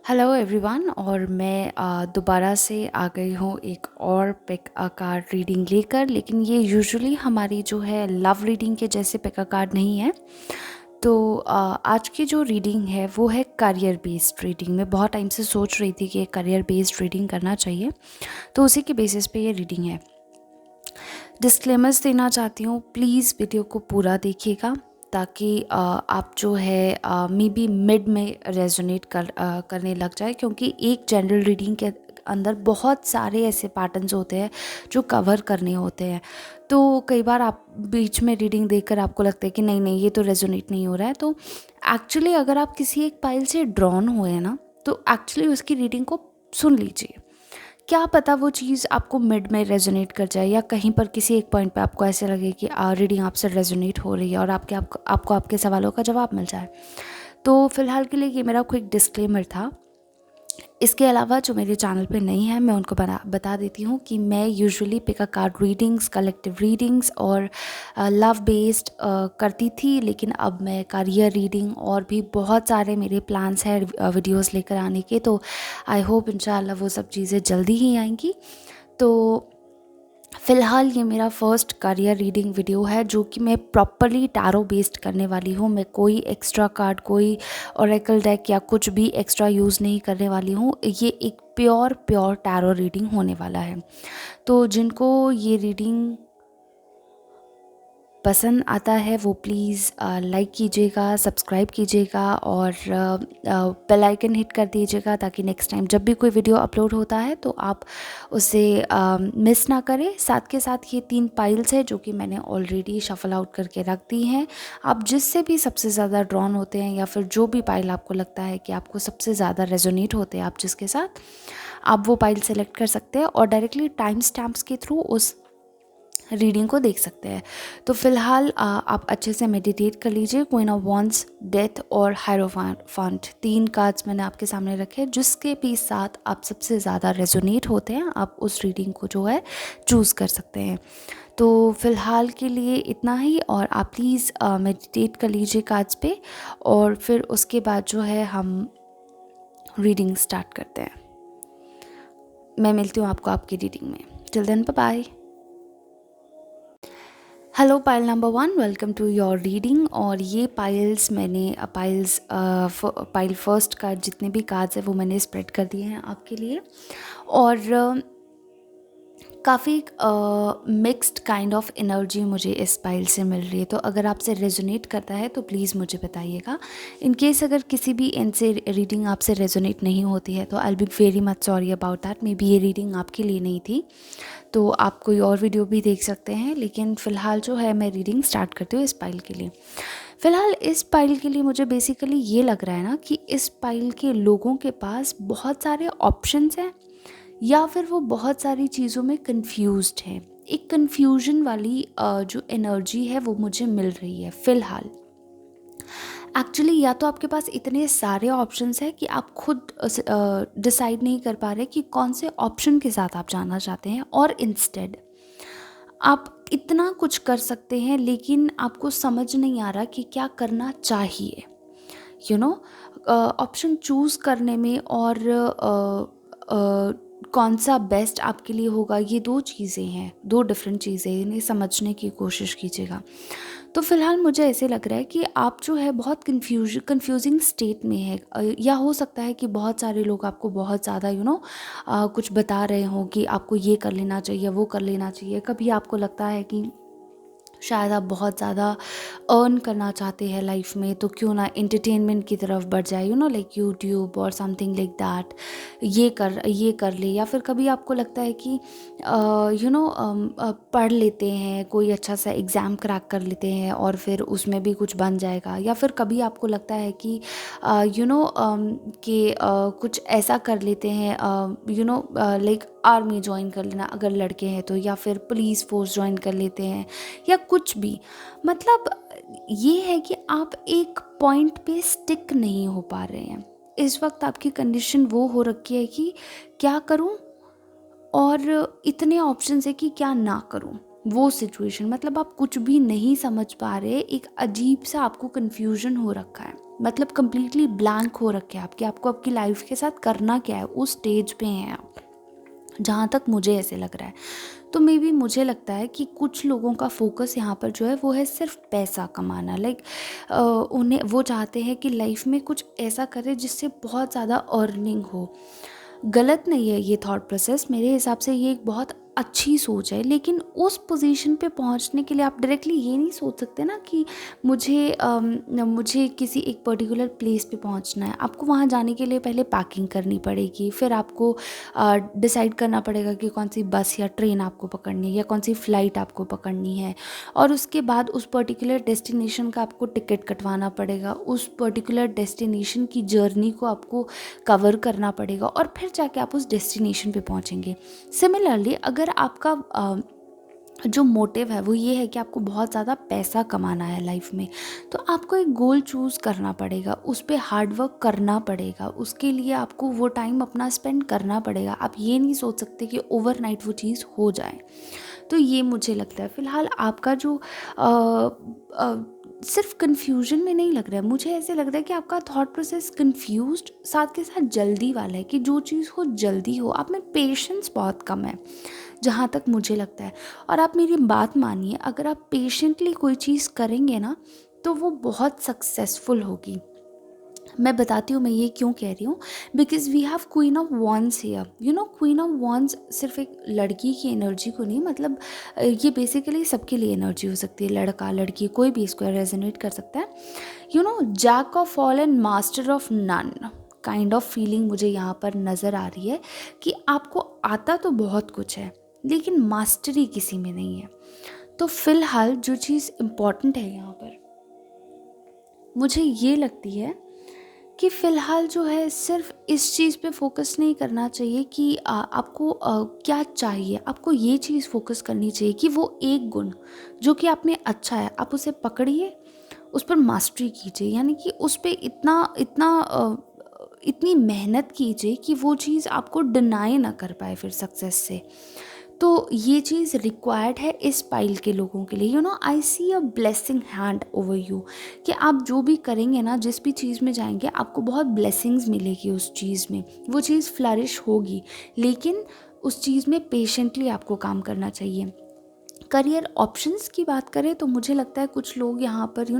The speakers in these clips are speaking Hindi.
Hello everyone. और मैं दोबारा से आ गई हूँ एक और पिक अ कार्ड रीडिंग लेकर। लेकिन ये यूजुअली हमारी जो है लव रीडिंग के जैसे पिक अ कार्ड नहीं है। तो आज की जो रीडिंग है वो है करियर बेस्ड रीडिंग। मैं बहुत टाइम से सोच रही थी कि करियर बेस्ड रीडिंग करना चाहिए, तो उसी के बेसिस पे ये रीडिंग है। डिस्क्लेमर्स देना चाहती हूँ, प्लीज़ वीडियो को पूरा देखिएगा ताकि आप जो है मे बी मिड में रेजोनेट करने लग जाए, क्योंकि एक जनरल रीडिंग के अंदर बहुत सारे ऐसे पैटर्न्स होते हैं जो कवर करने होते हैं। तो कई बार आप बीच में रीडिंग देखकर आपको लगता है कि नहीं नहीं ये तो रेजोनेट नहीं हो रहा है। तो एक्चुअली अगर आप किसी एक पाइल से ड्रॉन हुए हैं ना, तो एक्चुअली उसकी रीडिंग को सुन लीजिए। क्या पता वो चीज़ आपको मिड में रेजोनेट कर जाए, या कहीं पर किसी एक पॉइंट पे आपको ऐसे लगे कि रीडिंग आपसे रेजोनेट हो रही है और आपको आपके सवालों का जवाब मिल जाए। तो फिलहाल के लिए ये मेरा क्विक डिस्क्लेमर था। इसके अलावा जो मेरे चैनल पे नहीं है, मैं उनको बता देती हूँ कि मैं usually pick a card readings, collective readings और लव बेस्ड करती थी। लेकिन अब मैं करियर रीडिंग और भी बहुत सारे मेरे प्लान्स हैं वीडियोस लेकर आने के। तो आई होप इंशाल्लाह वो सब चीज़ें जल्दी ही आएंगी। तो फ़िलहाल ये मेरा फर्स्ट करियर रीडिंग वीडियो है जो कि मैं प्रॉपरली टैरो बेस्ड करने वाली हूँ। मैं कोई एक्स्ट्रा कार्ड, कोई ओरेकल डेक या कुछ भी एक्स्ट्रा यूज़ नहीं करने वाली हूँ। ये एक प्योर टैरो रीडिंग होने वाला है। तो जिनको ये रीडिंग पसंद आता है वो प्लीज़ लाइक कीजिएगा, सब्सक्राइब कीजिएगा और बेल आइकन हिट कर दीजिएगा, ताकि नेक्स्ट टाइम जब भी कोई वीडियो अपलोड होता है तो आप उसे मिस ना करें। साथ के साथ ये 3 पाइल्स है जो कि मैंने ऑलरेडी शफल आउट करके रख दी हैं। आप जिससे भी सबसे ज़्यादा ड्रॉन होते हैं, या फिर जो भी पाइल आपको लगता है कि आपको सबसे ज़्यादा रेजोनेट होते हैं आप जिसके साथ, आप वो पाइल सेलेक्ट कर सकते हैं और डायरेक्टली टाइम स्टैम्प्स के थ्रू उस रीडिंग को देख सकते हैं। तो फिलहाल आप अच्छे से मेडिटेट कर लीजिए। क्वीन ऑफ वॉन्ड्स, डेथ और हायरोफांट, 3 कार्ड्स मैंने आपके सामने रखे, जिसके भी साथ आप सबसे ज़्यादा रेजोनेट होते हैं आप उस रीडिंग को जो है चूज़ कर सकते हैं। तो फ़िलहाल के लिए इतना ही, और आप प्लीज़ मेडिटेट कर लीजिए कार्ड्स पे, और फिर उसके बाद जो है हम रीडिंग स्टार्ट करते हैं। मैं मिलती हूँ आपको आपकी रीडिंग में। Till then, bye bye. Hello pile number 1, welcome to your reading. और ये पाइल्स मैंने पाइल फर्स्ट का जितने भी कार्ड्स हैं वो मैंने स्प्रेड कर दिए हैं आपके लिए। और काफ़ी मिक्स्ड काइंड ऑफ एनर्जी मुझे इस पाइल से मिल रही है। तो अगर आपसे रेजोनेट करता है तो प्लीज़ मुझे बताइएगा। इन केस अगर किसी भी एंड से रीडिंग आपसे रेजोनेट नहीं होती है तो I be very much sorry about that. Maybe ये रीडिंग आपके लिए नहीं थी, तो आप कोई और वीडियो भी देख सकते हैं। लेकिन फ़िलहाल जो है मैं रीडिंग स्टार्ट करती हूँ इस पाइल के लिए। फ़िलहाल इस पाइल के लिए मुझे बेसिकली ये लग रहा है ना कि इस पाइल के लोगों के पास बहुत सारे ऑप्शंस हैं, या फिर वो बहुत सारी चीज़ों में कंफ्यूज्ड हैं। एक कंफ्यूजन वाली जो एनर्जी है वो मुझे मिल रही है फ़िलहाल। एक्चुअली या तो आपके पास इतने सारे ऑप्शंस हैं कि आप खुद डिसाइड नहीं कर पा रहे कि कौन से ऑप्शन के साथ आप जाना चाहते हैं, और इंस्टेड आप इतना कुछ कर सकते हैं लेकिन आपको समझ नहीं आ रहा कि क्या करना चाहिए। यू नो, ऑप्शन चूज़ करने में और कौन सा बेस्ट आपके लिए होगा, ये 2 चीज़ें हैं, 2 डिफरेंट चीज़ें, इन्हें समझने की कोशिश कीजिएगा। तो फ़िलहाल मुझे ऐसे लग रहा है कि आप जो है बहुत कंफ्यूजिंग स्टेट में है, या हो सकता है कि बहुत सारे लोग आपको बहुत ज़्यादा कुछ बता रहे हों कि आपको ये कर लेना चाहिए, वो कर लेना चाहिए। कभी आपको लगता है कि शायद आप बहुत ज़्यादा अर्न करना चाहते हैं लाइफ में, तो क्यों ना एंटरटेनमेंट की तरफ बढ़ जाए, लाइक यूट्यूब और समथिंग लाइक दैट, ये कर ले। या फिर कभी आपको लगता है कि पढ़ लेते हैं, कोई अच्छा सा एग्ज़ाम क्रैक कर लेते हैं और फिर उसमें भी कुछ बन जाएगा। या फिर कभी आपको लगता है कि कुछ ऐसा कर लेते हैं, लाइक आर्मी ज्वाइन कर लेना अगर लड़के हैं तो, या फिर पुलिस फोर्स ज्वाइन कर लेते हैं, या कुछ भी। मतलब ये है कि आप एक पॉइंट पे स्टिक नहीं हो पा रहे हैं। इस वक्त आपकी कंडीशन वो हो रखी है कि क्या करूं, और इतने ऑप्शंस है कि क्या ना करूं। वो सिचुएशन, मतलब आप कुछ भी नहीं समझ पा रहे, एक अजीब सा आपको कन्फ्यूजन हो रखा है, मतलब कंप्लीटली ब्लैंक हो रखे हैं आपके, आपको आपकी लाइफ के साथ करना क्या है, उस स्टेज पे हैं आप, जहाँ तक मुझे ऐसे लग रहा है। तो मे बी मुझे लगता है कि कुछ लोगों का फोकस यहाँ पर जो है वो है सिर्फ पैसा कमाना, लाइक उन्हें वो चाहते हैं कि लाइफ में कुछ ऐसा करे जिससे बहुत ज़्यादा अर्निंग हो। गलत नहीं है ये थॉट प्रोसेस, मेरे हिसाब से ये एक बहुत अच्छी सोच है, लेकिन उस पोजीशन पे पहुंचने के लिए आप डायरेक्टली ये नहीं सोच सकते ना कि मुझे किसी एक पर्टिकुलर प्लेस पे पहुंचना है। आपको वहां जाने के लिए पहले पैकिंग करनी पड़ेगी, फिर आपको डिसाइड करना पड़ेगा कि कौन सी बस या ट्रेन आपको पकड़नी है या कौन सी फ़्लाइट आपको पकड़नी है, और उसके बाद उस पर्टिकुलर डेस्टिनेशन का आपको टिकट कटवाना पड़ेगा, उस पर्टिकुलर डेस्टिनेशन की जर्नी को आपको कवर करना पड़ेगा, और फिर जाके आप उस डेस्टिनेशन पे पहुंचेंगे। सिमिलरली अगर आपका जो मोटिव है वो ये है कि आपको बहुत ज़्यादा पैसा कमाना है लाइफ में, तो आपको एक गोल चूज़ करना पड़ेगा, उस पर हार्ड वर्क करना पड़ेगा, उसके लिए आपको वो टाइम अपना स्पेंड करना पड़ेगा। आप ये नहीं सोच सकते कि ओवरनाइट वो चीज़ हो जाए। तो ये मुझे लगता है फ़िलहाल आपका जो सिर्फ कन्फ्यूजन में नहीं लग रहा है, मुझे ऐसे लग रहा है कि आपका थॉट प्रोसेस कन्फ्यूज्ड साथ के साथ जल्दी वाला है, कि जो चीज़ हो जल्दी हो, आप में पेशेंस बहुत कम है जहाँ तक मुझे लगता है। और आप मेरी बात मानिए, अगर आप पेशेंटली कोई चीज़ करेंगे ना तो वो बहुत सक्सेसफुल होगी। मैं बताती हूँ मैं ये क्यों कह रही हूँ, because we have queen of wands here, you know queen of wands सिर्फ एक लड़की की एनर्जी को नहीं, मतलब ये बेसिकली सबके लिए एनर्जी हो सकती है, लड़का लड़की कोई भी इसको रेजोनेट कर सकता है। You know jack of all and master of none kind of feeling मुझे यहाँ पर नज़र आ रही है, कि आपको आता तो बहुत कुछ है लेकिन मास्टरी किसी में नहीं है। तो फिलहाल जो चीज़ इम्पॉर्टेंट है यहाँ पर मुझे ये लगती है कि फ़िलहाल जो है सिर्फ इस चीज़ पे फोकस नहीं करना चाहिए कि आपको क्या चाहिए, आपको ये चीज़ फोकस करनी चाहिए कि वो एक गुण जो कि आप में अच्छा है आप उसे पकड़िए, उस पर मास्टरी कीजिए, यानी कि उस पे इतना इतना इतनी मेहनत कीजिए कि वो चीज़ आपको डिनाई ना कर पाए फिर सक्सेस से। तो ये चीज़ रिक्वायर्ड है इस पाइल के लोगों के लिए। You know I see a blessing hand over you, कि आप जो भी करेंगे ना, जिस भी चीज़ में जाएंगे आपको बहुत ब्लेसिंग्स मिलेगी उस चीज़ में, वो चीज़ फ्लरिश होगी, लेकिन उस चीज़ में पेशेंटली आपको काम करना चाहिए। करियर ऑप्शंस की बात करें तो मुझे लगता है कुछ लोग यहाँ पर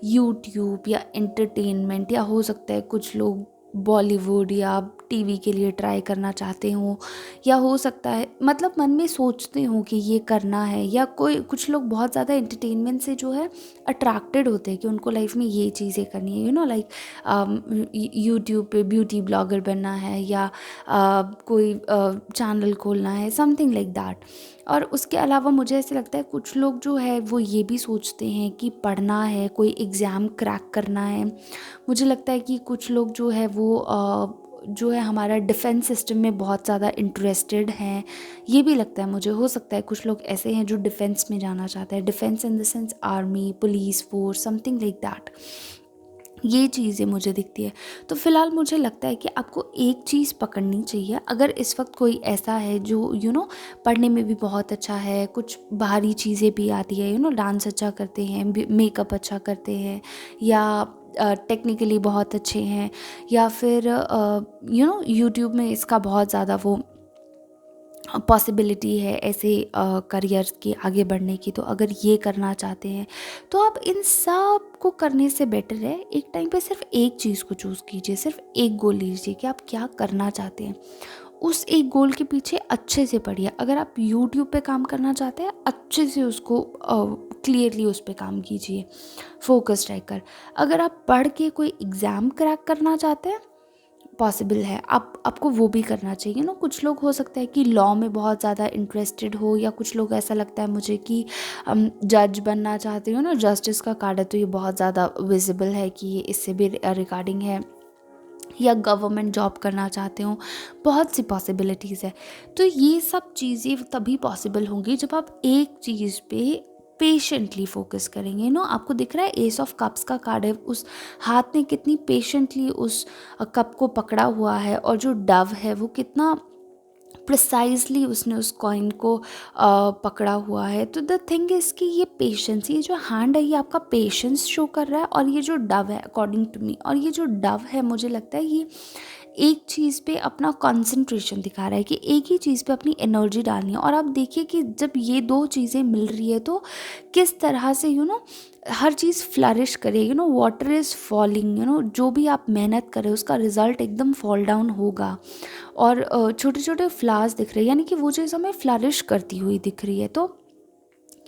यूट्यूब या एंटरटेनमेंट, या हो सकता है कुछ लोग बॉलीवुड या टीवी के लिए ट्राई करना चाहते हों, या हो सकता है मतलब मन में सोचते हों कि ये करना है, या कोई कुछ लोग बहुत ज़्यादा एंटरटेनमेंट से जो है अट्रैक्टेड होते हैं कि उनको लाइफ में ये चीज़ें करनी है, लाइक यूट्यूब पे ब्यूटी ब्लॉगर बनना है, या कोई चैनल खोलना है, समथिंग लाइक दैट। और उसके अलावा मुझे ऐसे लगता है कुछ लोग जो है वो ये भी सोचते हैं कि पढ़ना है, कोई एग्ज़ाम क्रैक करना है। मुझे लगता है कि कुछ लोग जो है वो जो है हमारा डिफेंस सिस्टम में बहुत ज़्यादा इंटरेस्टेड हैं, ये भी लगता है मुझे। हो सकता है कुछ लोग ऐसे हैं जो डिफेंस में जाना चाहते हैं, defence in the sense army, police force, something like that. ये चीज़ें मुझे दिखती है। तो फ़िलहाल मुझे लगता है कि आपको एक चीज़ पकड़नी चाहिए। अगर इस वक्त कोई ऐसा है जो पढ़ने में भी बहुत अच्छा है, कुछ बाहरी चीज़ें भी आती है, डांस अच्छा करते हैं, मेकअप अच्छा करते हैं, या टेक्निकली बहुत अच्छे हैं, या फिर यूट्यूब में इसका बहुत ज़्यादा वो पॉसिबिलिटी है ऐसे करियर के आगे बढ़ने की, तो अगर ये करना चाहते हैं तो आप इन सब को करने से बेटर है एक टाइम पे सिर्फ एक चीज़ को चूज़ कीजिए, सिर्फ एक गोल लीजिए कि आप क्या करना चाहते हैं, उस एक गोल के पीछे अच्छे से पढ़िए। अगर आप यूट्यूब पे काम करना चाहते हैं अच्छे से उसको क्लियरली उस पर काम कीजिए, फोकस रहकर। अगर आप पढ़ के कोई एग्ज़ाम क्रैक करना चाहते हैं, पॉसिबल है, आपको वो भी करना चाहिए ना। कुछ लोग हो सकता है कि लॉ में बहुत ज़्यादा इंटरेस्टेड हो, या कुछ लोग ऐसा लगता है मुझे कि जज बनना चाहते हो ना, जस्टिस का कार्ड है तो ये बहुत ज़्यादा विजिबल है कि ये इससे भी रिगार्डिंग है, या गवर्नमेंट जॉब करना चाहते हो, बहुत सी पॉसिबिलिटीज़ है। तो ये सब चीज़ें तभी पॉसिबल होंगी जब आप एक चीज़ पे पेशेंटली फोकस करेंगे। आपको दिख रहा है एस ऑफ कप्स का कार्ड है, उस हाथ ने कितनी पेशेंटली उस कप को पकड़ा हुआ है, और जो डव है वो कितना प्रिसाइजली उसने उस कॉइन को पकड़ा हुआ है। तो द थिंग इज़ कि ये पेशेंस, ये जो हैंड है ये आपका पेशेंस शो कर रहा है। और ये जो डव है अकॉर्डिंग टू मी, और ये जो डव है मुझे लगता है ये एक चीज़ पे अपना कंसंट्रेशन दिखा रहा है कि एक ही चीज़ पे अपनी एनर्जी डालनी है। और आप देखिए कि जब ये दो चीज़ें मिल रही है तो किस तरह से हर चीज़ फ्लरिश करे। वाटर इज़ फॉलिंग, जो भी आप मेहनत करें उसका रिज़ल्ट एकदम फॉल डाउन होगा। और छोटे छोटे फ्लावर्स दिख रहे हैं, यानी कि वो चीज़ हमें फ्लरिश करती हुई दिख रही है। तो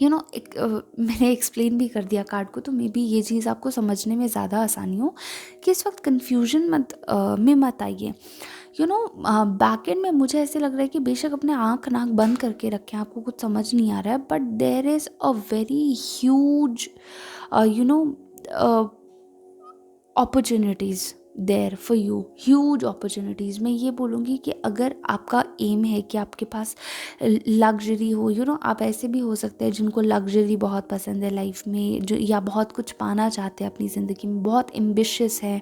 मैंने एक्सप्लेन भी कर दिया कार्ड को, तो मे बी ये चीज़ आपको समझने में ज़्यादा आसानी हो कि इस वक्त कन्फ्यूजन में मत आइए। बैक एंड में मुझे ऐसे लग रहा है कि बेशक अपने आँख नाक बंद करके रखें, आपको कुछ समझ नहीं आ रहा है, but there is a very huge opportunities there for you, huge opportunities. मैं ये बोलूँगी कि अगर आपका एम है कि आपके पास लग्जरी हो, आप ऐसे भी हो सकते हैं जिनको लग्जरी बहुत पसंद है लाइफ में, जो या बहुत कुछ पाना चाहते हैं अपनी ज़िंदगी में, बहुत एम्बिशियस है,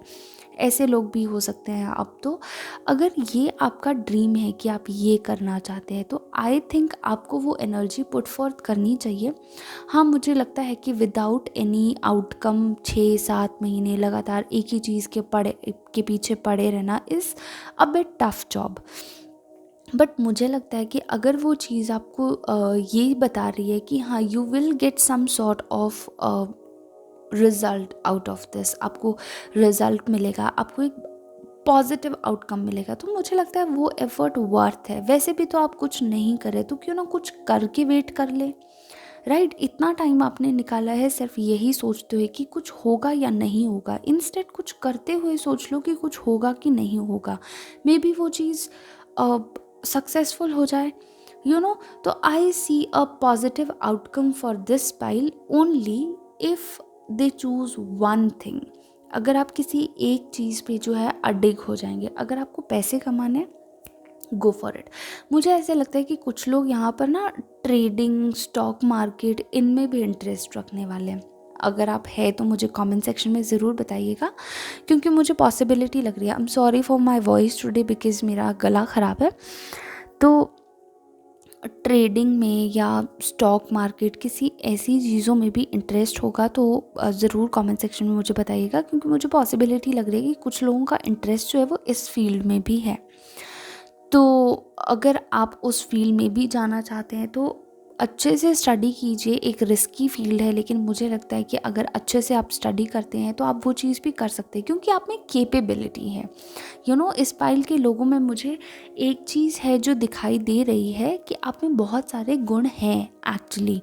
ऐसे लोग भी हो सकते हैं आप। तो अगर ये आपका ड्रीम है कि आप ये करना चाहते हैं तो आई थिंक आपको वो एनर्जी पुट फॉर्थ करनी चाहिए। हाँ, मुझे लगता है कि विदाउट एनी आउटकम 6-7 महीने लगातार एक ही चीज़ के पीछे पड़े रहना is a bit tough job. But मुझे लगता है कि अगर वो चीज़ आपको ये बता रही है कि हाँ you will get some sort of result out of this, आपको रिज़ल्ट मिलेगा, आपको एक पॉजिटिव आउटकम मिलेगा, तो मुझे लगता है वो एफर्ट वर्थ है। वैसे भी तो आप कुछ नहीं करे तो क्यों ना कुछ करके वेट कर ले, राइट? इतना टाइम आपने निकाला है सिर्फ यही सोचते हुए कि कुछ होगा या नहीं होगा, इंस्टेड कुछ करते हुए सोच लो कि कुछ होगा कि नहीं होगा। मे बी वो चीज़ सक्सेसफुल हो जाए, तो I see a positive outcome for this pile only if they choose one thing. अगर आप किसी एक चीज़ पे जो है अडिग हो जाएंगे, अगर आपको पैसे कमाने, गो फॉर इट। मुझे ऐसे लगता है कि कुछ लोग यहाँ पर ना ट्रेडिंग, स्टॉक मार्केट, इनमें भी इंटरेस्ट रखने वाले हैं। अगर आप है तो मुझे कमेंट सेक्शन में ज़रूर बताइएगा, क्योंकि मुझे पॉसिबिलिटी लग रही है। I am sorry for my voice today because मेरा गला ख़राब है। तो ट्रेडिंग में या स्टॉक मार्केट, किसी ऐसी चीज़ों में भी इंटरेस्ट होगा तो ज़रूर कमेंट सेक्शन में मुझे बताइएगा, क्योंकि मुझे पॉसिबिलिटी लग रही है कि कुछ लोगों का इंटरेस्ट जो है वो इस फील्ड में भी है। तो अगर आप उस फील्ड में भी जाना चाहते हैं तो अच्छे से स्टडी कीजिए। एक रिस्की फील्ड है, लेकिन मुझे लगता है कि अगर अच्छे से आप स्टडी करते हैं तो आप वो चीज़ भी कर सकते हैं, क्योंकि आप में कैपेबिलिटी है। इस पाइल के लोगों में मुझे एक चीज़ है जो दिखाई दे रही है कि आप में बहुत सारे गुण हैं एक्चुअली।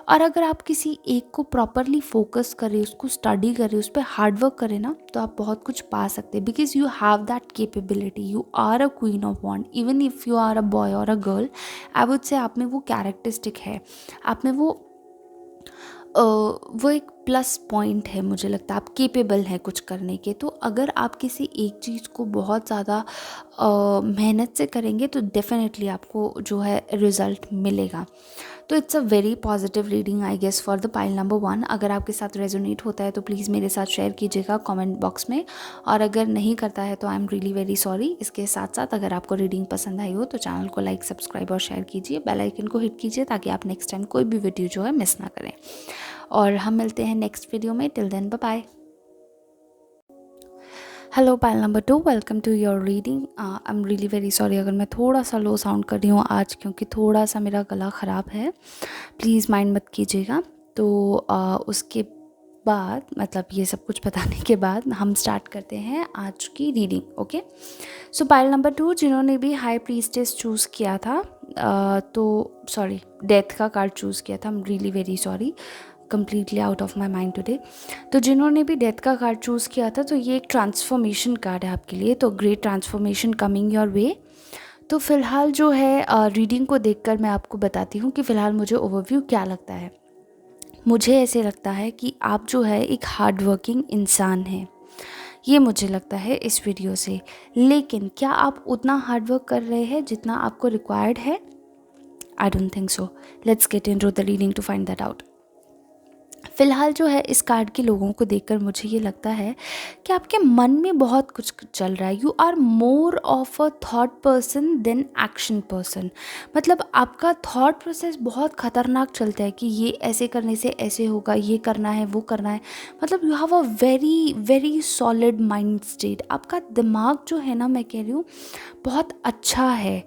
और अगर आप किसी एक को प्रॉपरली फोकस करें, उसको स्टडी करें, उस पर हार्डवर्क करें ना, तो आप बहुत कुछ पा सकते हैं, because you have that capability. You are a queen of wand, even if you are a boy और a girl, I would say आप में वो कैरेक्टरिस्टिक है, आप में वो एक प्लस पॉइंट है। मुझे लगता है आप केपेबल हैं कुछ करने के। तो अगर आप किसी एक चीज़ को बहुत ज़्यादा मेहनत से करेंगे तो डेफिनेटली आपको जो है रिज़ल्ट मिलेगा। तो it's a very positive reading I guess for the pile number 1। अगर आपके साथ रेजोनेट होता है तो प्लीज़ मेरे साथ शेयर कीजिएगा कमेंट बॉक्स में, और अगर नहीं करता है तो आई एम रियली वेरी सॉरी। इसके साथ साथ अगर आपको रीडिंग पसंद आई हो तो चैनल को लाइक, सब्सक्राइब और शेयर कीजिए, बेल आइकन को हिट कीजिए, ताकि आप नेक्स्ट टाइम कोई भी वीडियो जो है मिस ना करें। और हम मिलते हैं नेक्स्ट वीडियो में। Till then bye bye. Hello pile number 2, welcome to your reading. I am really very sorry अगर मैं थोड़ा सा लो साउंड कर रही हूँ आज, क्योंकि थोड़ा सा मेरा गला ख़राब है, प्लीज़ माइंड मत कीजिएगा। तो उसके बाद, मतलब ये सब कुछ बताने के बाद, हम स्टार्ट करते हैं आज की रीडिंग। ओके, सो पाइल नंबर 2 जिन्होंने भी हाई प्रीस्टेस चूज़ किया था, तो सॉरी, डेथ का कार्ड चूज़ किया था, आई am really very sorry, completely out of my mind today. तो जिन्होंने भी डेथ का कार्ड चूज़ किया था, तो ये एक ट्रांसफॉर्मेशन कार्ड है आपके लिए। तो great transformation coming your way. तो फ़िलहाल जो है रीडिंग को देखकर मैं आपको बताती हूँ कि फ़िलहाल मुझे ओवरव्यू क्या लगता है। मुझे ऐसे लगता है कि आप जो है एक हार्ड वर्किंग इंसान हैं, ये मुझे लगता है इस वीडियो से। लेकिन क्या आप उतना हार्ड वर्क कर रहे हैं जितना आपको रिक्वायर्ड है? I don't think so. Let's get into the reading to find that out. फ़िलहाल जो है इस कार्ड के लोगों को देखकर मुझे ये लगता है कि आपके मन में बहुत कुछ चल रहा है। You are more of a thought person than action person. मतलब आपका थॉट प्रोसेस बहुत ख़तरनाक चलता है कि ये ऐसे करने से ऐसे होगा, ये करना है, वो करना है। मतलब you have a very very solid mind state. आपका दिमाग जो है ना, मैं कह रही हूँ, बहुत अच्छा है।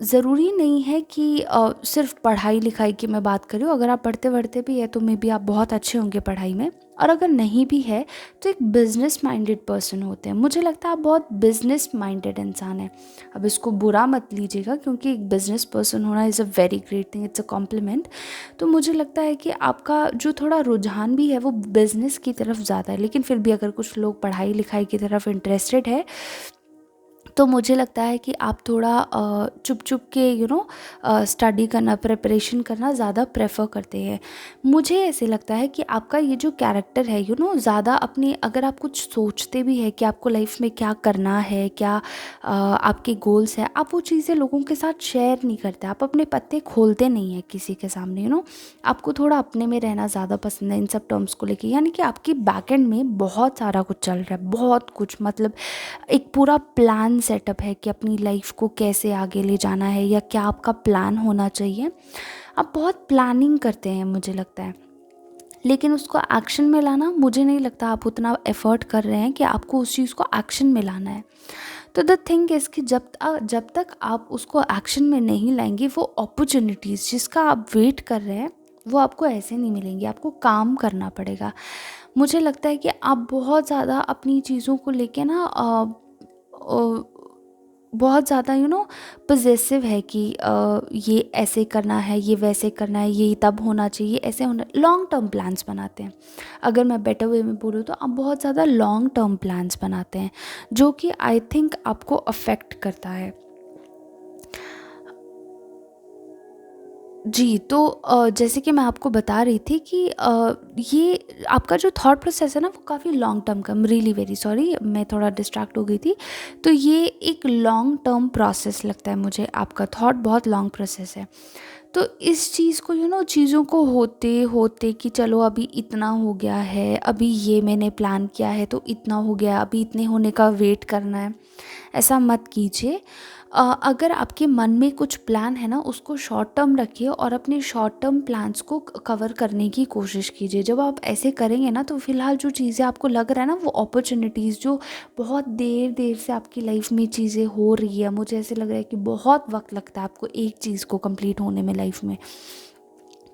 ज़रूरी नहीं है कि सिर्फ पढ़ाई लिखाई की मैं बात कर रही हूँ। अगर आप पढ़ते वढ़ते भी है तो मे बी आप बहुत अच्छे होंगे पढ़ाई में, और अगर नहीं भी है तो एक बिजनेस माइंडेड पर्सन होते हैं। मुझे लगता है आप बहुत बिजनेस माइंडेड इंसान हैं। अब इसको बुरा मत लीजिएगा, क्योंकि एक बिजनेस पर्सन होना is a very great thing, it's a compliment. तो मुझे लगता है कि आपका जो थोड़ा रुझान भी है वो बिजनेस की तरफ ज़्यादा है, लेकिन फिर भी अगर कुछ लोग पढ़ाई लिखाई की तरफ इंटरेस्टेड है तो मुझे लगता है कि आप थोड़ा चुप चुप के स्टडी करना, प्रिपरेशन करना ज़्यादा प्रेफर करते हैं। मुझे ऐसे लगता है कि आपका ये जो कैरेक्टर है ज़्यादा अपने, अगर आप कुछ सोचते भी हैं कि आपको लाइफ में क्या करना है, क्या आपके गोल्स हैं, आप वो चीज़ें लोगों के साथ शेयर नहीं करते। आप अपने पत्ते खोलते नहीं हैं किसी के सामने। आपको थोड़ा अपने में रहना ज़्यादा पसंद है इन सब टर्म्स को लेके। यानी कि आपकी बैक एंड में बहुत सारा कुछ चल रहा है, बहुत कुछ, मतलब एक पूरा प्लान सेटअप है कि अपनी लाइफ को कैसे आगे ले जाना है या क्या आपका प्लान होना चाहिए। आप बहुत प्लानिंग करते हैं मुझे लगता है, लेकिन उसको एक्शन में लाना, मुझे नहीं लगता आप उतना एफर्ट कर रहे हैं कि आपको उस चीज़ को एक्शन में लाना है। तो द थिंग इज़ कि जब तक आप उसको एक्शन में नहीं लाएंगे, वो अपॉर्चुनिटीज़ जिसका आप वेट कर रहे हैं वो आपको ऐसे नहीं मिलेंगी। आपको काम करना पड़ेगा। मुझे लगता है कि आप बहुत ज़्यादा अपनी चीज़ों को लेके ना बहुत ज़्यादा पजेसिव है कि ये ऐसे करना है, ये वैसे करना है, ये तब होना चाहिए, ऐसे होना। लॉन्ग टर्म प्लान्स बनाते हैं। अगर मैं बेटर वे में बोलूँ तो आप बहुत ज़्यादा लॉन्ग टर्म प्लान्स बनाते हैं, जो कि आई थिंक आपको अफेक्ट करता है। जी, तो जैसे कि मैं आपको बता रही थी कि ये आपका जो थॉट प्रोसेस है ना, वो काफ़ी लॉन्ग टर्म का, रियली वेरी सॉरी, मैं थोड़ा डिस्ट्रैक्ट हो गई थी। तो ये एक लॉन्ग टर्म प्रोसेस लगता है मुझे, आपका थॉट बहुत लॉन्ग प्रोसेस है। तो इस चीज़ को चीज़ों को होते होते कि चलो अभी इतना हो गया है, अभी ये मैंने प्लान किया है तो इतना हो गया, अभी इतने होने का वेट करना है, ऐसा मत कीजिए। अगर आपके मन में कुछ प्लान है ना, उसको शॉर्ट टर्म रखिए और अपने शॉर्ट टर्म प्लान्स को कवर करने की कोशिश कीजिए। जब आप ऐसे करेंगे ना, तो फ़िलहाल जो चीज़ें आपको लग रहा है ना, वो अपॉर्चुनिटीज़ जो बहुत देर देर से आपकी लाइफ में चीज़ें हो रही है, मुझे ऐसे लग रहा है कि बहुत वक्त लगता है आपको एक चीज़ को कंप्लीट होने में लाइफ में।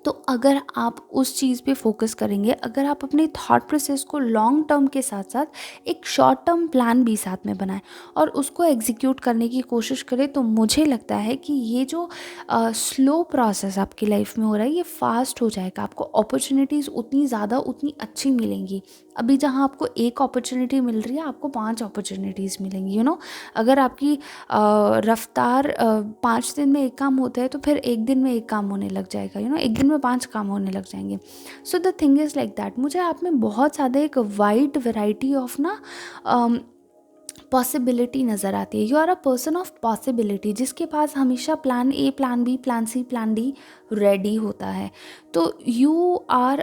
तो अगर आप उस चीज़ पे फोकस करेंगे, अगर आप अपने थॉट प्रोसेस को लॉन्ग टर्म के साथ साथ एक शॉर्ट टर्म प्लान भी साथ में बनाएं और उसको एग्जीक्यूट करने की कोशिश करें, तो मुझे लगता है कि ये जो स्लो प्रोसेस आपकी लाइफ में हो रहा है, ये फास्ट हो जाएगा। आपको अपॉर्चुनिटीज़ उतनी ज़्यादा, उतनी अच्छी मिलेंगी। अभी जहाँ आपको एक अपॉर्चुनिटी मिल रही है, आपको 5 अपॉर्चुनिटीज़ मिलेंगी। अगर आपकी रफ्तार 5 दिन में एक काम होता है, तो फिर एक दिन में एक काम होने लग जाएगा। एक दिन में 5 काम होने लग जाएंगे। So the thing is like that. मुझे आप में बहुत ज़्यादा एक वाइड वैरायटी ऑफ ना पॉसिबिलिटी नज़र आती है। You are a person of possibility, जिसके पास हमेशा plan A, plan B, plan C, plan D ready होता है। तो you have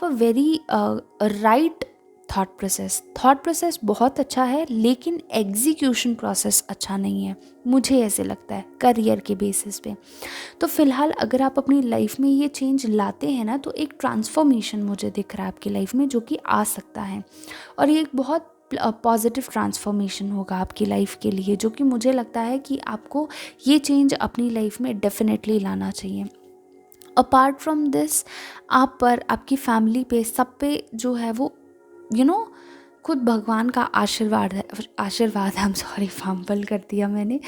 a very right thought process बहुत अच्छा है, लेकिन एग्जीक्यूशन प्रोसेस अच्छा नहीं है, मुझे ऐसे लगता है, करियर के बेसिस पे। तो फ़िलहाल अगर आप अपनी लाइफ में ये चेंज लाते हैं ना, तो एक ट्रांसफॉर्मेशन मुझे दिख रहा है आपकी लाइफ में, जो कि आ सकता है। और ये एक बहुत पॉजिटिव ट्रांसफॉर्मेशन होगा आपकी लाइफ के लिए, जो कि मुझे लगता है कि आपको ये चेंज अपनी लाइफ में डेफिनेटली लाना चाहिए। अपार्ट फ्रॉम दिस, आप पर, आपकी फैमिली पे, सब पे जो है वो यू नो खुद भगवान का आशीर्वाद है। आई एम सॉरी, फंबल कर दिया मैंने।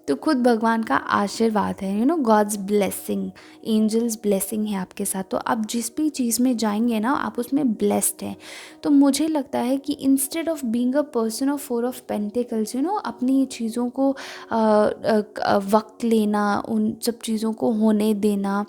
तो खुद भगवान का आशीर्वाद है, गॉड्स ब्लेसिंग, एंजल्स ब्लेसिंग है आपके साथ। तो आप जिस भी चीज़ में जाएंगे ना, आप उसमें ब्लेस्ड हैं। तो मुझे लगता है कि instead of being a person of 4 of pentacles, अपनी चीज़ों को वक्त लेना, उन सब चीज़ों को होने देना,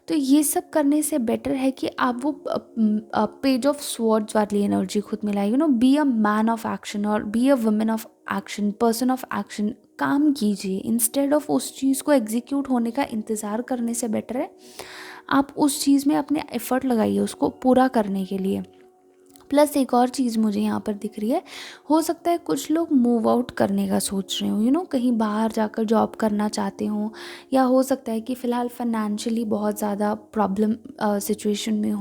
तो ये सब करने से बेटर है कि आप वो पेज ऑफ स्वॉर्ड्स वाली एनर्जी खुद में लाइए। Be a man of action और be a women of action, person of action. काम कीजिए, इंस्टेड ऑफ उस चीज़ को एग्जीक्यूट होने का इंतज़ार करने से बेटर है आप उस चीज़ में अपने एफ़र्ट लगाइए उसको पूरा करने के लिए। प्लस एक और चीज़ मुझे यहाँ पर दिख रही है, हो सकता है कुछ लोग मूव आउट करने का सोच रहे हों, कहीं बाहर जाकर जॉब करना चाहते हों, या हो सकता है कि फ़िलहाल फाइनेंशियली बहुत ज़्यादा प्रॉब्लम सिचुएशन में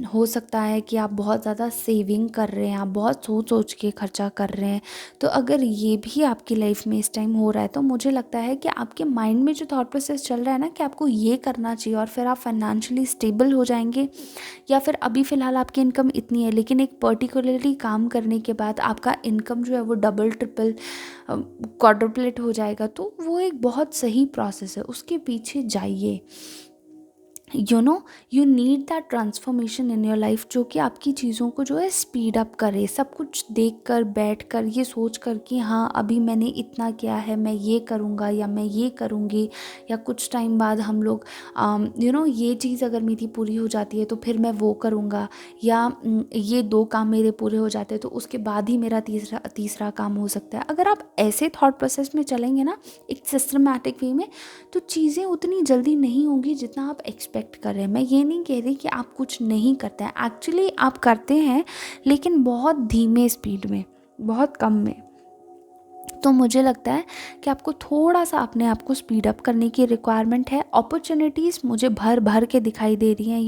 हो सकता है कि आप बहुत ज़्यादा सेविंग कर रहे हैं, आप बहुत सोच सोच के खर्चा कर रहे हैं। तो अगर ये भी आपकी लाइफ में इस टाइम हो रहा है, तो मुझे लगता है कि आपके माइंड में जो थॉट प्रोसेस चल रहा है ना कि आपको ये करना चाहिए और फिर आप फाइनेंशियली स्टेबल हो जाएंगे, या फिर अभी फ़िलहाल आपकी इनकम इतनी है लेकिन एक पर्टिकुलरली काम करने के बाद आपका इनकम जो है वो डबल ट्रिपल क्वाड्रुपलेट हो जाएगा, तो वो एक बहुत सही प्रोसेस है, उसके पीछे जाइए। You need that transformation in your life, जो कि आपकी चीज़ों को जो है स्पीड अप करे, सब कुछ देख कर बैठ कर ये सोच कर कि हाँ अभी मैंने इतना किया है, मैं ये करूँगा या मैं ये करूँगी, या कुछ टाइम बाद हम लोग ये चीज़ अगर मेरी पूरी हो जाती है तो फिर मैं वो करूँगा, या ये 2 काम मेरे पूरे हो जाते हैं तो उसके बाद ही मेरा तीसरा काम हो सकता है। अगर आप ऐसे थॉट प्रोसेस में चलेंगे ना एक सिस्टमैटिक वे में, तो चीज़ें उतनी जल्दी नहीं होंगी जितना आप एक्सपेक्ट कर रहे हैं। मैं ये नहीं कह रही कि आप कुछ नहीं करते हैं, एक्चुअली आप करते हैं लेकिन बहुत धीमे स्पीड में, बहुत कम में। तो मुझे लगता है कि आपको थोड़ा सा अपने आप को स्पीड अप करने की रिक्वायरमेंट है। अपॉर्चुनिटीज़ मुझे भर भर के दिखाई दे रही हैं।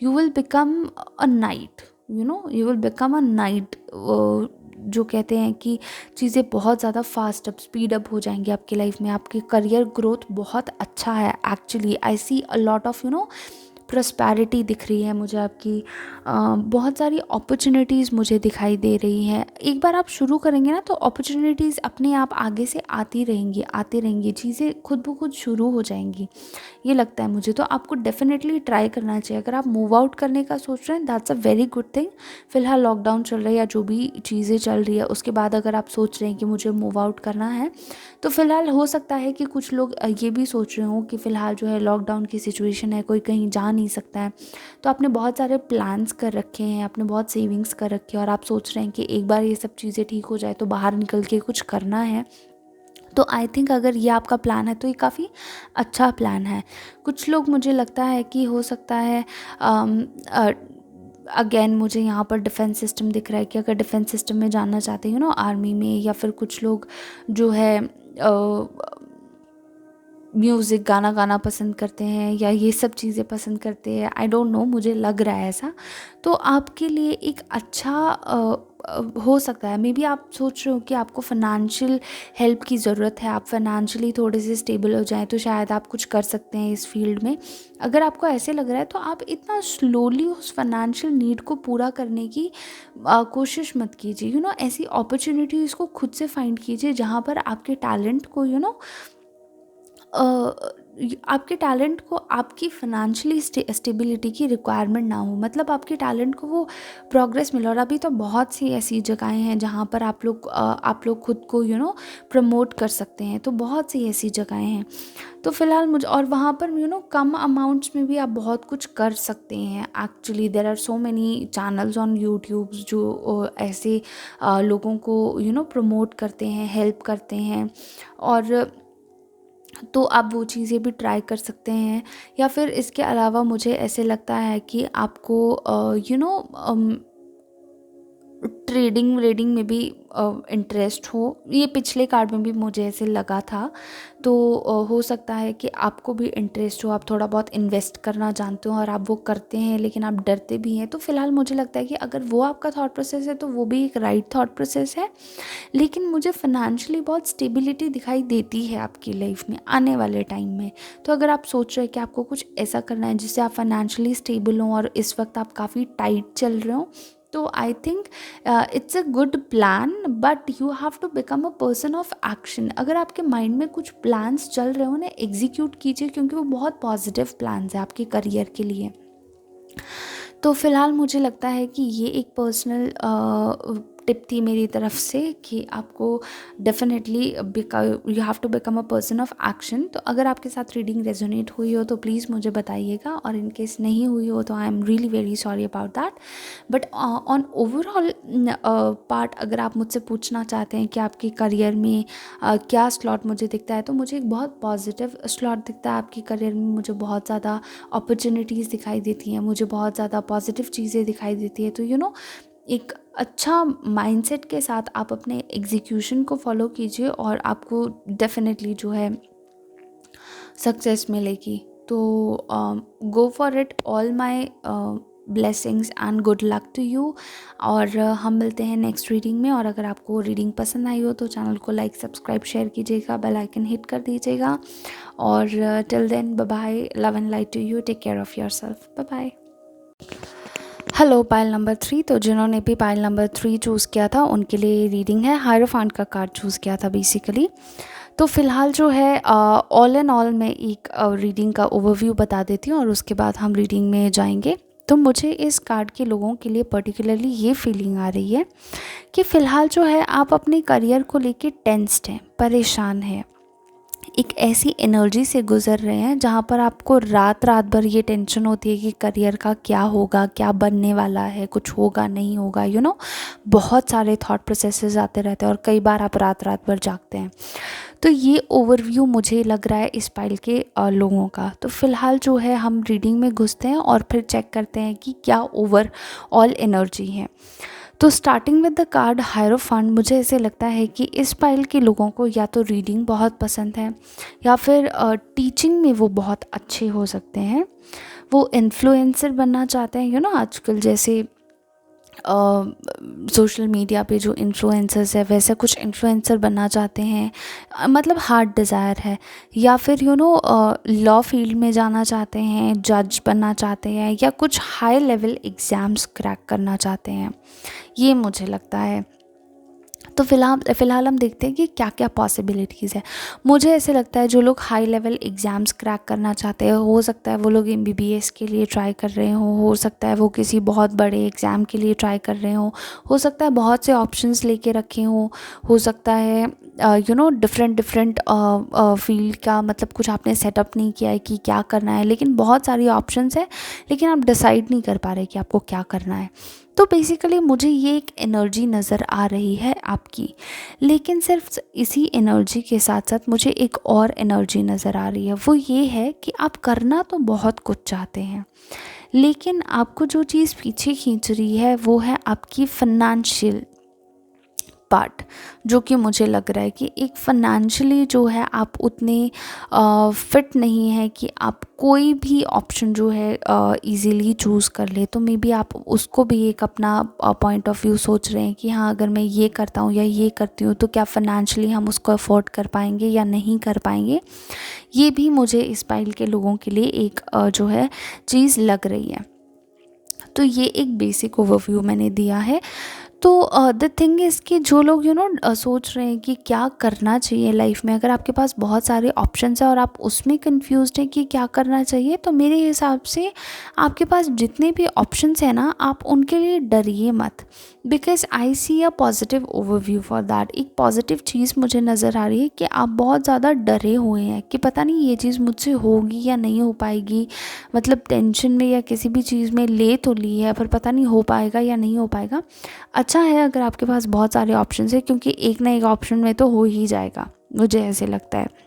You will become a night, you will become a night. जो कहते हैं कि चीज़ें बहुत ज़्यादा फास्ट अप स्पीड अप हो जाएंगी आपकी लाइफ में, आपकी करियर ग्रोथ बहुत अच्छा है। Actually I see a lot of prosperity दिख रही है मुझे आपकी, बहुत सारी अपॉर्चुनिटीज़ मुझे दिखाई दे रही हैं। एक बार आप शुरू करेंगे ना तो अपॉर्चुनिटीज़ अपने आप आगे से आती रहेंगी, चीज़ें खुद ब खुद शुरू हो जाएंगी, ये लगता है मुझे। तो आपको डेफिनेटली ट्राई करना चाहिए। अगर आप मूव आउट करने का सोच रहे हैं, that's a very good thing. फ़िलहाल लॉकडाउन चल रहा है या जो भी चीज़ें चल रही है उसके बाद अगर आप सोच रहे हैं कि मुझे मूव आउट करना है, तो फ़िलहाल हो सकता है कि कुछ लोग ये भी सोच रहे हों कि फ़िलहाल जो है लॉकडाउन की सिचुएशन है, कोई कहीं जा नहीं सकता है, तो आपने बहुत सारे प्लान्स कर रखे हैं, आपने बहुत सेविंग्स कर रखी है और आप सोच रहे हैं कि एक बार ये सब चीज़ें ठीक हो जाए तो बाहर निकल के कुछ करना है। तो आई थिंक अगर ये आपका प्लान है तो ये काफ़ी अच्छा प्लान है। कुछ लोग मुझे लगता है कि हो सकता है अगेन मुझे यहाँ पर डिफेंस सिस्टम दिख रहा है कि अगर डिफेंस सिस्टम में जानना चाहते हैं आर्मी में, या फिर कुछ लोग जो है म्यूज़िक गाना पसंद करते हैं या ये सब चीज़ें पसंद करते हैं, आई डोंट नो, मुझे लग रहा है ऐसा। तो आपके लिए एक अच्छा हो सकता है। मे बी आप सोच रहे हो कि आपको फाइनेंशियल हेल्प की ज़रूरत है, आप फाइनेंशियली थोड़े से स्टेबल हो जाएं तो शायद आप कुछ कर सकते हैं इस फील्ड में। अगर आपको ऐसे लग रहा है तो आप इतना स्लोली उस फाइनेंशियल नीड को पूरा करने की कोशिश मत कीजिए। ऐसी अपॉर्चुनिटीज़ को खुद से फाइंड कीजिए जहाँ पर आपके टैलेंट को आपके टैलेंट को आपकी फाइनेंशियली स्टेबिलिटी की रिक्वायरमेंट ना हो, मतलब आपके टैलेंट को वो प्रोग्रेस मिले। और अभी तो बहुत सी ऐसी जगहें हैं जहाँ पर आप लोग खुद को प्रमोट कर सकते हैं, तो बहुत सी ऐसी जगहें हैं। तो फ़िलहाल मुझे, और वहाँ पर कम अमाउंट्स में भी आप बहुत कुछ कर सकते हैं। Actually there are so many channels on YouTube जो ऐसे लोगों को प्रमोट करते हैं, हेल्प करते हैं, और तो आप वो चीज़ें भी ट्राई कर सकते हैं। या फिर इसके अलावा मुझे ऐसे लगता है कि आपको ट्रेडिंग व्रेडिंग में भी इंटरेस्ट हो, ये पिछले कार्ड में भी मुझे ऐसे लगा था। तो हो सकता है कि आपको भी इंटरेस्ट हो, आप थोड़ा बहुत इन्वेस्ट करना जानते हो और आप वो करते हैं लेकिन आप डरते भी हैं। तो फ़िलहाल मुझे लगता है कि अगर वो आपका थॉट प्रोसेस है तो वो भी एक राइट थॉट प्रोसेस है। लेकिन मुझे फाइनेंशियली बहुत स्टेबिलिटी दिखाई देती है आपकी लाइफ में आने वाले टाइम में। तो अगर आप सोच रहे हैं कि आपको कुछ ऐसा करना है जिससे आप फाइनेंशियली स्टेबल हों और इस वक्त आप काफ़ी टाइट चल रहे हो, तो I think it's a good plan, but you have to become a person of action. अगर आपके माइंड में कुछ प्लान्स चल रहे हो उन्हें एग्जीक्यूट कीजिए, क्योंकि वो बहुत पॉजिटिव प्लान्स है आपके करियर के लिए। तो फ़िलहाल मुझे लगता है कि ये एक पर्सनल टिप थी मेरी तरफ से कि आपको definitely you have to become a person of action. तो अगर आपके साथ रीडिंग रेजोनेट हुई हो तो प्लीज़ मुझे बताइएगा, और इन केस नहीं हुई हो तो आई am really very sorry about that. But on overall part अगर आप मुझसे पूछना चाहते हैं कि आपके करियर में क्या स्लॉट मुझे दिखता है, तो मुझे एक बहुत पॉजिटिव स्लॉट दिखता है आपके करियर में। मुझे बहुत ज़्यादा अपॉर्चुनिटीज़ दिखाई देती हैं, मुझे बहुत ज़्यादा पॉजिटिव चीज़ें दिखाई देती है। तो एक अच्छा माइंडसेट के साथ आप अपने एग्जीक्यूशन को फॉलो कीजिए और आपको डेफिनेटली जो है सक्सेस मिलेगी। तो go for it, all my blessings and good luck to you. और हम मिलते हैं नेक्स्ट रीडिंग में। और अगर आपको रीडिंग पसंद आई हो तो चैनल को लाइक, सब्सक्राइब, शेयर कीजिएगा, बेल आइकन हिट कर दीजिएगा। और till then bye bye, love and light to you, take care of yourself, bye bye. Hello pile number 3। तो जिन्होंने भी पाइल नंबर 3 चूज़ किया था उनके लिए रीडिंग है। हायरोफांट का कार्ड चूज़ किया था बेसिकली। तो फ़िलहाल जो है ऑल इन ऑल मैं एक रीडिंग का ओवरव्यू बता देती हूँ और उसके बाद हम रीडिंग में जाएंगे। तो मुझे इस कार्ड के लोगों के लिए पर्टिकुलरली ये फीलिंग आ रही है कि फ़िलहाल जो है आप अपने करियर को लेके टेंस्ड हैं, परेशान हैं, एक ऐसी एनर्जी से गुज़र रहे हैं जहाँ पर आपको रात रात भर ये टेंशन होती है कि करियर का क्या होगा, क्या बनने वाला है, कुछ होगा नहीं होगा, बहुत सारे थॉट प्रोसेसेस आते रहते हैं और कई बार आप रात रात भर जागते हैं। तो ये ओवरव्यू मुझे लग रहा है इस पाइल के लोगों का। तो फ़िलहाल जो है हम रीडिंग में घुसते हैं और फिर चेक करते हैं कि क्या ओवर ऑल एनर्जी है। तो स्टार्टिंग विद द कार्ड हायरोफांट, मुझे ऐसे लगता है कि इस पाइल के लोगों को या तो रीडिंग बहुत पसंद है या फिर टीचिंग में वो बहुत अच्छे हो सकते हैं। वो इन्फ्लुएंसर बनना चाहते हैं, आजकल जैसे सोशल मीडिया पे जो इन्फ्लुएंसर्स है वैसे कुछ इन्फ्लुएंसर बनना चाहते हैं, मतलब हार्ट डिज़ायर है। या फिर लॉ फील्ड में जाना चाहते हैं, जज बनना चाहते हैं, या कुछ हाई लेवल एग्ज़ाम्स क्रैक करना चाहते हैं, ये मुझे लगता है। तो फ़िलहाल हम देखते हैं कि क्या क्या पॉसिबिलिटीज़ है। मुझे ऐसे लगता है जो लोग हाई लेवल एग्ज़ाम्स क्रैक करना चाहते हैं, हो सकता है वो लोग MBBS के लिए ट्राई कर रहे हों, हो सकता है वो किसी बहुत बड़े एग्ज़ाम के लिए ट्राई कर रहे हों, हो सकता है बहुत से ऑप्शंस लेके रखे हों, हो सकता है डिफरेंट फील्ड का मतलब कुछ आपने सेटअप नहीं किया है कि क्या करना है, लेकिन बहुत सारी ऑप्शंस है लेकिन आप डिसाइड नहीं कर पा रहे कि आपको क्या करना है। तो बेसिकली मुझे ये एक एनर्जी नज़र आ रही है आपकी, लेकिन सिर्फ इसी एनर्जी के साथ साथ मुझे एक और एनर्जी नज़र आ रही है। वो ये है कि आप करना तो बहुत कुछ चाहते हैं, लेकिन आपको जो चीज़ पीछे खींच रही है वो है आपकी फाइनेंशियल पार्ट, जो कि मुझे लग रहा है कि एक फाइनेंशियली जो है आप उतने फिट नहीं है कि आप कोई भी ऑप्शन जो है इजीली चूज़ कर ले। तो मे बी आप उसको भी एक अपना पॉइंट ऑफ व्यू सोच रहे हैं कि हाँ, अगर मैं ये करता हूँ या ये करती हूँ तो क्या फाइनेंशियली हम उसको अफोर्ड कर पाएंगे या नहीं कर पाएंगे। ये भी मुझे इस पाइल के लोगों के लिए एक जो है चीज़ लग रही है। तो ये एक बेसिक ओवरव्यू मैंने दिया है। तो द थिंग इज़ कि जो लोग सोच रहे हैं कि क्या करना चाहिए लाइफ में, अगर आपके पास बहुत सारे ऑप्शंस हैं और आप उसमें कंफ्यूज्ड हैं कि क्या करना चाहिए, तो मेरे हिसाब से आपके पास जितने भी ऑप्शंस हैं ना, आप उनके लिए डरिए मत, because I see a positive overview for that. एक पॉजिटिव चीज़ मुझे नज़र आ रही है कि आप बहुत ज़्यादा डरे हुए हैं कि पता नहीं ये चीज़ मुझसे होगी या नहीं हो पाएगी, मतलब टेंशन में या किसी भी चीज़ में ले तो ली है पर पता नहीं हो पाएगा या नहीं हो पाएगा। अच्छा है अगर आपके पास बहुत सारे ऑप्शंस है, क्योंकि एक ना एक ऑप्शन में तो हो ही जाएगा, मुझे ऐसे लगता है।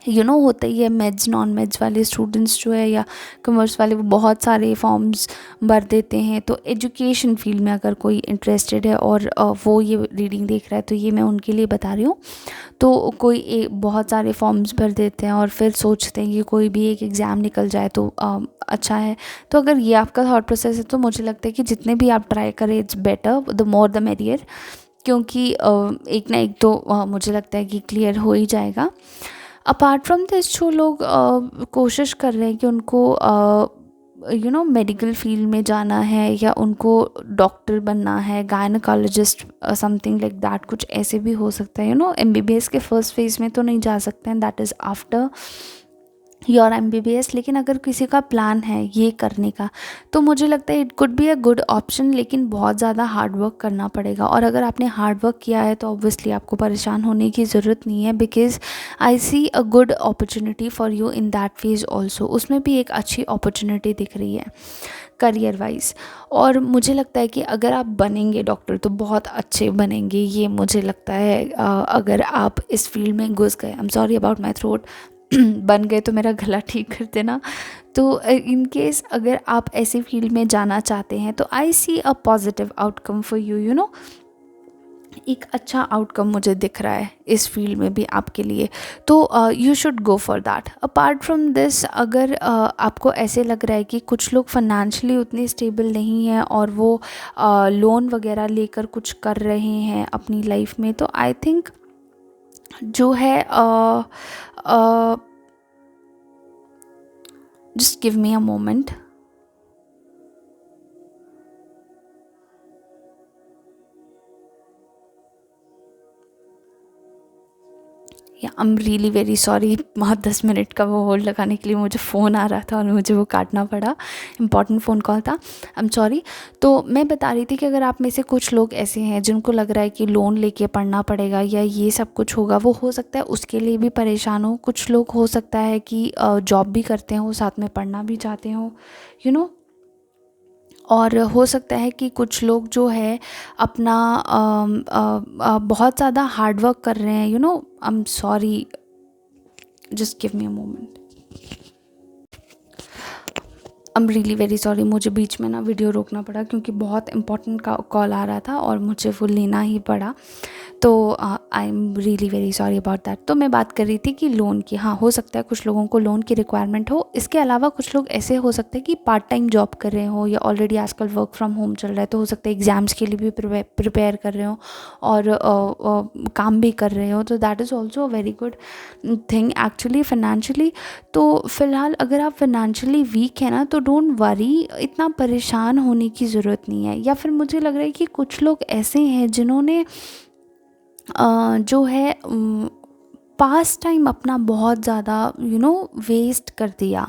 होता ही है, मेड्स नॉन मेड्स वाले स्टूडेंट्स जो है या कॉमर्स वाले, वो बहुत सारे फॉर्म्स भर देते हैं। तो एजुकेशन फील्ड में अगर कोई इंटरेस्टेड है और वो ये रीडिंग देख रहा है तो ये मैं उनके लिए बता रही हूँ। तो कोई बहुत सारे फॉर्म्स भर देते हैं और फिर सोचते हैं कि कोई भी एक एग्ज़ाम निकल जाए तो अच्छा है। तो अगर ये आपका थॉट प्रोसेस है तो मुझे लगता है कि जितने भी आप ट्राई करें, it's better, the more the merrier, क्योंकि एक ना एक तो मुझे लगता है कि क्लियर हो ही जाएगा। अपार्ट फ्रॉम दिस, जो लोग कोशिश कर रहे हैं कि उनको मेडिकल फील्ड में जाना है या उनको डॉक्टर बनना है, गायनोकोलॉजिस्ट, समथिंग लाइक दैट, कुछ ऐसे भी हो सकता है। MBBS के फर्स्ट फेज़ में तो नहीं जा सकते हैं, that is after your MBBS, लेकिन अगर किसी का प्लान है ये करने का तो मुझे लगता है it could be a good option, लेकिन बहुत ज़्यादा हार्ड वर्क करना पड़ेगा। और अगर आपने हार्ड वर्क किया है तो ऑब्वियसली आपको परेशान होने की ज़रूरत नहीं है, because I see a good opportunity for you in that phase also. उसमें भी एक अच्छी अपॉर्चुनिटी दिख रही है करियर वाइज। और मुझे लगता है कि अगर आप बनेंगे डॉक्टर तो बहुत अच्छे बनेंगे, ये मुझे लगता है। अगर आप इस फील्ड में घुस गए, I am sorry about my throat, बन गए तो मेरा गला ठीक कर देना। तो इन केस अगर आप ऐसे फील्ड में जाना चाहते हैं तो I see a positive outcome for you, you know, एक अच्छा आउटकम मुझे दिख रहा है इस फील्ड में भी आपके लिए। तो you should go for that. Apart from this, अगर आपको ऐसे लग रहा है कि कुछ लोग फाइनेंशियली उतने स्टेबल नहीं हैं और वो लोन वगैरह लेकर कुछ कर रहे हैं अपनी लाइफ में, तो आई थिंक जो है just give me a moment. या I am really very sorry, 10 minute का वो होल्ड लगाने के लिए मुझे फ़ोन आ रहा था और मुझे वो काटना पड़ा, इम्पॉर्टेंट फ़ोन कॉल था। I am sorry. तो मैं बता रही थी कि अगर आप में से कुछ लोग ऐसे हैं जिनको लग रहा है कि लोन लेके पढ़ना पड़ेगा या ये सब कुछ होगा, वो हो सकता है उसके लिए भी परेशान हो। कुछ लोग हो सकता है कि जॉब भी करते हो, साथ में पढ़ना भी चाहते हो, यू नो। और हो सकता है कि कुछ लोग जो है अपना बहुत ज़्यादा हार्ड वर्क कर रहे हैं, you know. I am sorry, just give me a moment. I am really very sorry, मुझे बीच में ना वीडियो रोकना पड़ा क्योंकि बहुत इंपॉर्टेंट का कॉल आ रहा था और मुझे वो लेना ही पड़ा। तो आई am really very sorry about that. तो मैं बात कर रही थी कि लोन की, हाँ, हो सकता है कुछ लोगों को लोन की रिक्वायरमेंट हो। इसके अलावा कुछ लोग ऐसे हो सकते हैं कि पार्ट टाइम जॉब कर रहे हो या ऑलरेडी आजकल वर्क फ्रॉम होम चल रहा है, तो हो सकता है एग्ज़ाम्स के लिए भी प्रिपेयर कर रहे हो और काम भी कर रहे हो। तो that is also a very good thing actually financially. तो फ़िलहाल अगर आप फाइनेंशियली वीक है ना तो डोंट वरी, इतना परेशान होने की ज़रूरत नहीं है। या फिर मुझे लग रहा है कि कुछ लोग ऐसे हैं जिन्होंने जो है पास टाइम अपना बहुत ज़्यादा वेस्ट कर दिया।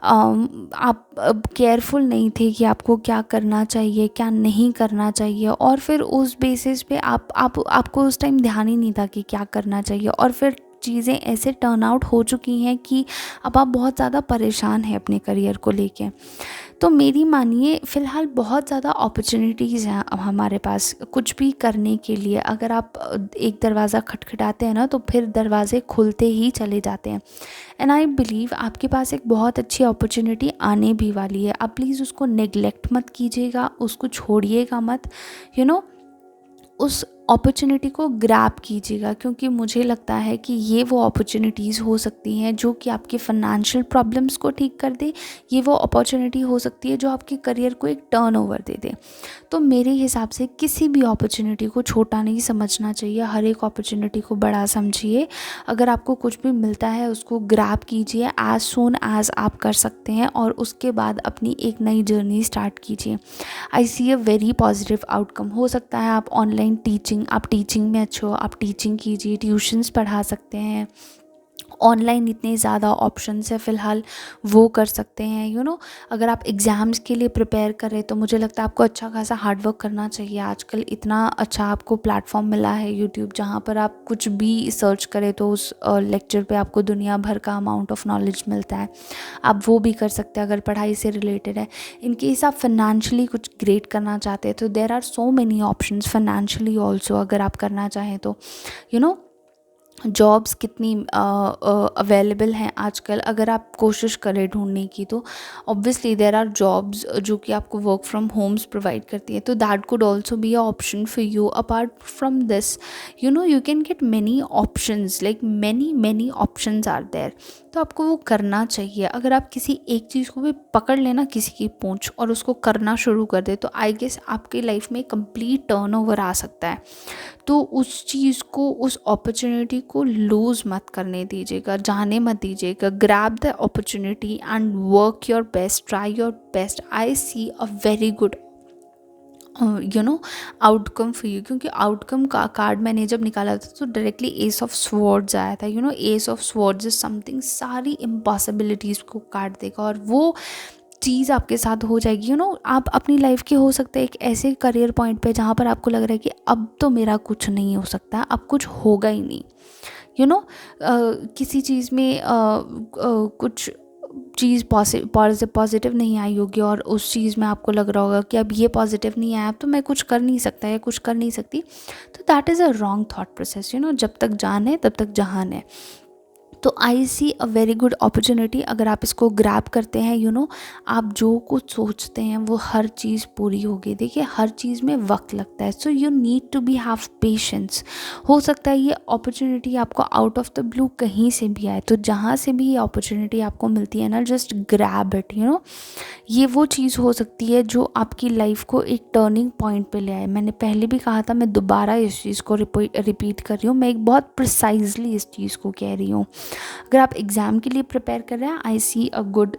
आप केयरफुल नहीं थे कि आपको क्या करना चाहिए क्या नहीं करना चाहिए, और फिर उस बेसिस पे आपको उस टाइम ध्यान ही नहीं था कि क्या करना चाहिए, और फिर चीज़ें ऐसे टर्न आउट हो चुकी हैं कि अब आप बहुत ज़्यादा परेशान हैं अपने करियर को लेके। तो मेरी मानिए फ़िलहाल बहुत ज़्यादा अपॉर्चुनिटीज़ हैं अब हमारे पास कुछ भी करने के लिए। अगर आप एक दरवाज़ा खटखटाते हैं ना तो फिर दरवाजे खुलते ही चले जाते हैं। एंड आई बिलीव आपके पास एक बहुत अच्छी अपॉर्चुनिटी आने भी वाली है। आप प्लीज़ उसको नेग्लेक्ट मत कीजिएगा, उसको छोड़िएगा मत, यू नो। उस अपॉर्चुनिटी को ग्रैब कीजिएगा, क्योंकि मुझे लगता है कि ये वो अपॉर्चुनिटीज़ हो सकती हैं जो कि आपके फाइनेंशियल प्रॉब्लम्स को ठीक कर दे। ये वो अपॉर्चुनिटी हो सकती है जो आपके करियर को एक टर्नओवर दे दे। तो मेरे हिसाब से किसी भी अपॉर्चुनिटी को छोटा नहीं समझना चाहिए, हर एक अपॉर्चुनिटी को बड़ा समझिए। अगर आपको कुछ भी मिलता है उसको ग्रैब कीजिए एज सून एज आप कर सकते हैं, और उसके बाद अपनी एक नई जर्नी स्टार्ट कीजिए। आई see a very positive outcome. हो सकता है आप ऑनलाइन टीचिंग, आप टीचिंग में अच्छे हो, आप टीचिंग कीजिए, ट्यूशन्स पढ़ा सकते हैं। ऑनलाइन इतने ज़्यादा ऑप्शंस है फ़िलहाल, वो कर सकते हैं, यू नो। अगर आप एग्ज़ाम्स के लिए प्रिपेयर कर रहे हैं तो मुझे लगता है आपको अच्छा खासा हार्ड वर्क करना चाहिए। आजकल इतना अच्छा आपको प्लेटफॉर्म मिला है यूट्यूब, जहाँ पर आप कुछ भी सर्च करें तो उस लेक्चर पे आपको दुनिया भर का अमाउंट ऑफ नॉलेज मिलता है। आप वो भी कर सकते हैं अगर पढ़ाई से रिलेटेड है। इन केस आप फाइनेंशियली कुछ ग्रेट करना चाहते हैं तो there are so many options financially also, अगर आप करना चाहें तो, यू नो। जॉब्स कितनी अवेलेबल हैं आजकल, अगर आप कोशिश करें ढूंढने की तो ऑब्वियसली देर आर जॉब्स जो कि आपको वर्क फ्रॉम होम्स प्रोवाइड करती है, तो that could also be a option for you. Apart from this, you know, you can get many options, like many many options are there. तो आपको वो करना चाहिए। अगर आप किसी एक चीज़ को भी पकड़ लेना, किसी की पूंछ, और उसको करना शुरू कर दे, तो आई गेस आपकी लाइफ में कंप्लीट टर्नओवर आ सकता है। तो उस चीज़ को, उस अपॉर्चुनिटी को लूज़ मत करने दीजिएगा, जाने मत दीजिएगा। Grab the opportunity and work your best, try your best. I see a very good outcome for you, क्योंकि आउटकम का कार्ड मैंने जब निकाला था तो डायरेक्टली एस ऑफ स्वॉर्ड्स आया था। S of swords is something, सारी इम्पॉसिबिलिटीज़ को काट देगा और वो चीज़ आपके साथ हो जाएगी। आप अपनी लाइफ के हो सकता है एक ऐसे करियर पॉइंट पे जहाँ पर आपको लग रहा है कि अब तो मेरा कुछ नहीं हो सकता, अब कुछ होगा ही नहीं। किसी चीज़ में कुछ चीज़ पॉजिटिव नहीं आई होगी और उस चीज़ में आपको लग रहा होगा कि अब ये पॉजिटिव नहीं आया, अब तो मैं कुछ कर नहीं सकता या कुछ कर नहीं सकती। तो that is a wrong thought process. जब तक जान है तब तक जहान है। तो I see a very good opportunity, अगर आप इसको ग्रैब करते हैं। आप जो कुछ सोचते हैं वो हर चीज़ पूरी होगी। देखिए, हर चीज़ में वक्त लगता है, so you need to be have patience. हो सकता है ये अपॉर्चुनिटी आपको आउट ऑफ द ब्लू कहीं से भी आए, तो जहाँ से भी ये अपॉर्चुनिटी आपको मिलती है ना, जस्ट ग्रैब इट। ये वो चीज़ हो सकती है जो आपकी लाइफ को एक टर्निंग पॉइंट पे ले आए। मैंने पहले भी कहा था, मैं दोबारा इस चीज़ को रिपीट कर रही हूँ, मैं एक बहुत प्रिसाइजली इस चीज़ को कह रही हूँ। अगर आप एग्ज़ाम के लिए प्रिपेयर कर रहे हैं, आई सी अ गुड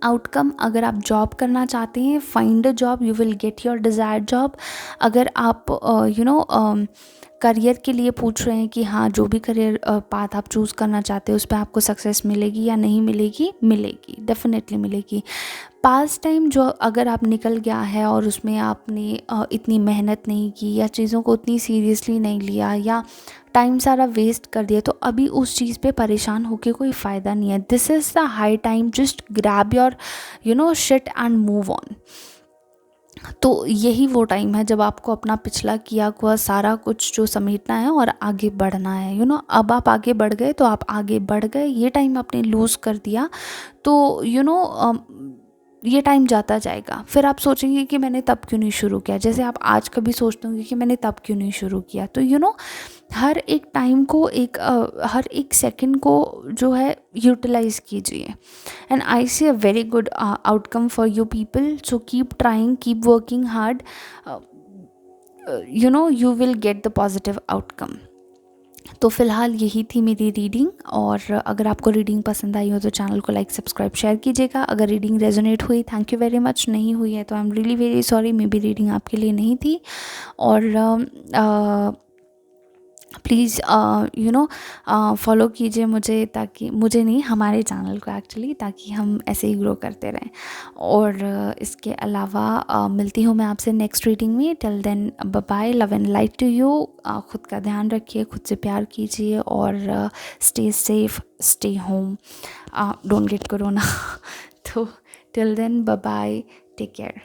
आउटकम। अगर आप जॉब करना चाहते हैं, find a job, you will get your desired job. अगर आप करियर के लिए पूछ रहे हैं कि हाँ, जो भी करियर पाथ आप चूज़ करना चाहते हैं उस पर आपको सक्सेस मिलेगी या नहीं मिलेगी, मिलेगी, डेफिनेटली मिलेगी। पास टाइम जो अगर आप निकल गया है और उसमें आपने इतनी मेहनत नहीं की या चीज़ों को उतनी सीरियसली नहीं लिया या टाइम सारा वेस्ट कर दिया, तो अभी उस चीज़ पे परेशान होके कोई फ़ायदा नहीं है। This is the high time, just grab your shit and move on. तो यही वो टाइम है जब आपको अपना पिछला किया हुआ सारा कुछ जो समेटना है और आगे बढ़ना है। अब आप आगे बढ़ गए तो आप आगे बढ़ गए। ये टाइम आपने लूज़ कर दिया तो ये टाइम जाता जाएगा। फिर आप सोचेंगे कि मैंने तब क्यों नहीं शुरू किया, जैसे आप आज कभी सोचते होंगे कि मैंने तब क्यों नहीं शुरू किया। तो हर एक टाइम को हर एक सेकंड को जो है यूटिलाइज कीजिए। And I see a very good outcome for you people, so keep trying, keep working hard, you will get the positive outcome. तो फ़िलहाल यही थी मेरी रीडिंग, और अगर आपको रीडिंग पसंद आई हो तो चैनल को लाइक सब्सक्राइब शेयर कीजिएगा। अगर रीडिंग रेजोनेट हुई, थैंक यू वेरी मच। नहीं हुई है तो आई am really very sorry, may be reading आपके लिए नहीं थी। और प्लीज़ फॉलो कीजिए मुझे, ताकि मुझे नहीं, हमारे चैनल को एक्चुअली, ताकि हम ऐसे ही ग्रो करते रहें। और इसके अलावा मिलती हूँ मैं आपसे नेक्स्ट रीडिंग में। Till then bye bye, love and light to you. खुद का ध्यान रखिए, खुद से प्यार कीजिए, और stay safe, stay home, don't get corona. तो till then bye bye, take care.